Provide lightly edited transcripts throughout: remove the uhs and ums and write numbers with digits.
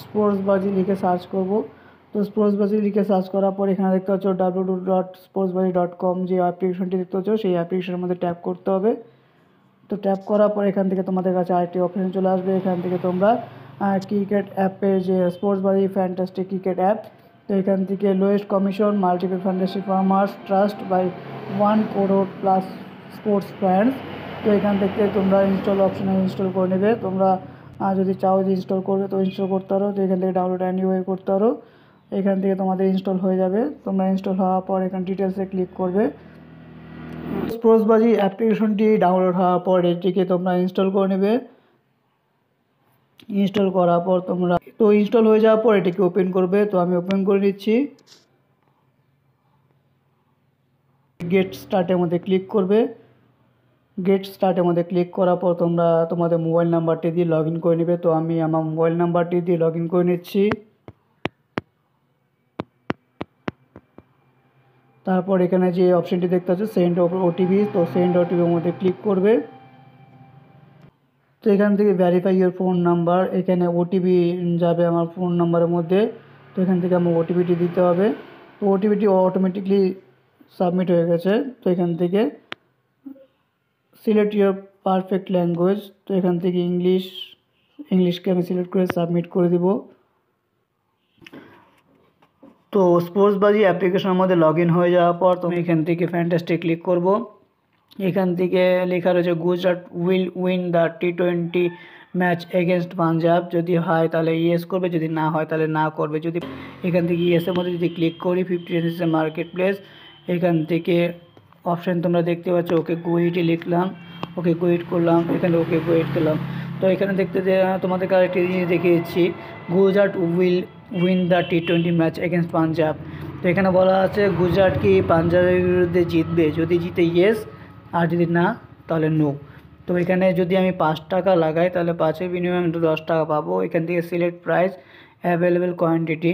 স্পোর্টসবাজি লিখে সার্চ করব। তো স্পোর্টসবাজি লিখে সার্চ করার পর এখানে দেখতে পাচ্ছ www.sportsbazi.com যে অ্যাপ্লিকেশনটি দেখতে পাচ্ছ সেই অ্যাপ্লিকেশনের মধ্যে ট্যাপ করতে হবে। তো ট্যাপ করার পর এখান থেকে তোমাদের কাছে আরেকটি অপশন চলে আসবে। এখান থেকে তোমরা ক্রিকেট অ্যাপের যে স্পোর্টসবাজি ফ্যান্টাস্টিক ক্রিকেট অ্যাপ, তো এখান থেকে lowest commission multiple fantasy farmers trust by 1 crore plus sports fans, তো এখান থেকে তোমরা ইনস্টল অপশনে ইনস্টল করে নেবে। তোমরা যদি চাও যে ইনস্টল করবে তো ইনস্টল করতে পারো, তো এখান থেকে ডাউনলোড অ্যান্ড করতে পারো। এখান থেকে তোমাদের ইনস্টল হয়ে যাবে। তোমরা ইনস্টল হওয়ার পর এখানে ডিটেলসে ক্লিক করবে। স্পোর্টসবাজি অ্যাপ্লিকেশনটি ডাউনলোড হওয়ার পর এটিকে তোমরা ইনস্টল করে নেবে। ইনস্টল করার পর তোমরা তো ইনস্টল হয়ে যাওয়ার পর এটিকে ওপেন করবে। তো আমি ওপেন করে নিচ্ছি। গেট স্টার্টের মধ্যে ক্লিক করবে। গেট স্টার্টের মধ্যে ক্লিক করার পর তোমরা তোমাদের মোবাইল নাম্বারটি দিয়ে লগ ইন করে নেবে। তো আমি আমার মোবাইল নাম্বারটি দিয়ে লগ ইন করে নিচ্ছি। তারপর এখানে যে অপশনটি দেখতে পাচ্ছ সেন্ড ওটিপি, তো সেন্ড ওটিপির মধ্যে ক্লিক করবে। তো এখান থেকে ভেরিফাই ইউর ফোন নাম্বার, এখানে ওটিপি যাবে আমার ফোন নাম্বারের মধ্যে। তো এখান থেকে আমার ওটিপিটি দিতে হবে। তো ওটিপিটি অটোমেটিকলি সাবমিট হয়ে গেছে। তো এখান থেকে সিলেক্ট ইউর পারফেক্ট ল্যাঙ্গুয়েজ, তো এখান থেকে ইংলিশকে আমি সিলেক্ট করে সাবমিট করে দিব। তো স্পোর্টসবাজি অ্যাপ্লিকেশনের মধ্যে লগ ইন হয়ে যাওয়ার পর তুমি এখান থেকে ফ্যান্টাস্টিক ক্লিক করব। এখান থেকে লেখা রয়েছে Gujarat will win the T20 match against Punjab, যদি হয় তাহলে ইয়েস করবে, যদি না হয় তাহলে না করবে। যদি এখান থেকে ইয়েসের মধ্যে যদি ক্লিক করি 50 সেন্স মার্কেট প্লেস, এখান থেকে অপশান তোমরা দেখতে পাচ্ছ ওকে গোইটে লিখলাম, ওকে গোইট করলাম, এখানে ওকে গোইট করলাম। তো এখানে দেখতে যে তোমাদেরকে আরেকটি জিনিস দেখিয়ে দিচ্ছি, Gujarat will win the T20 match against Punjab. তো এখানে বলা আছে গুজরাট কি পাঞ্জাবের বিরুদ্ধে জিতবে, যদি জিতে ইয়েস, আর যদি না তাহলে নো। তো এখানে যদি আমি 5 টাকা লাগাই তাহলে 5-এর বিনিময়ে আমি 10 টাকা পাবো। এখান থেকে সিলেক্ট প্রাইস অ্যাভেলেবেল কোয়ান্টিটি,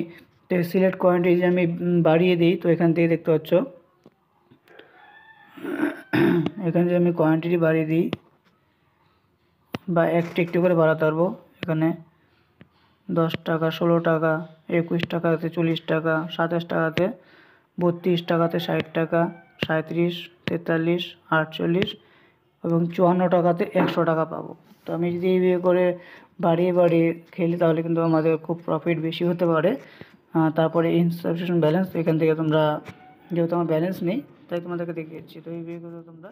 তো সিলেক্ট কোয়ান্টিটি আমি বাড়িয়ে দিই। তো এখান থেকে দেখতে পাচ্ছ এখানে যদি আমি কোয়ান্টিটি বাড়িয়ে দিই বা একটু একটু করে বাড়াতে পারবো, এখানে 10 টাকা, 16 টাকা, 21 টাকাতে 40 টাকা, 27 টাকাতে 32 টাকাতে 60 টাকা, 37, 43, 48 এবং 54 টাকাতে 100 টাকা পাবো। তো আমি যদি এইভাবে করে বাড়িয়ে বাড়িয়ে খেলি তাহলে কিন্তু আমাদের খুব প্রফিট বেশি হতে পারে। তারপরে ইনসাফিসিয়েন্ট ব্যালেন্স, এখান থেকে তোমরা, যেহেতু আমার ব্যালেন্স নেই তাই তোমাদেরকে দেখিয়েছি, তো এইভাবে করে তোমরা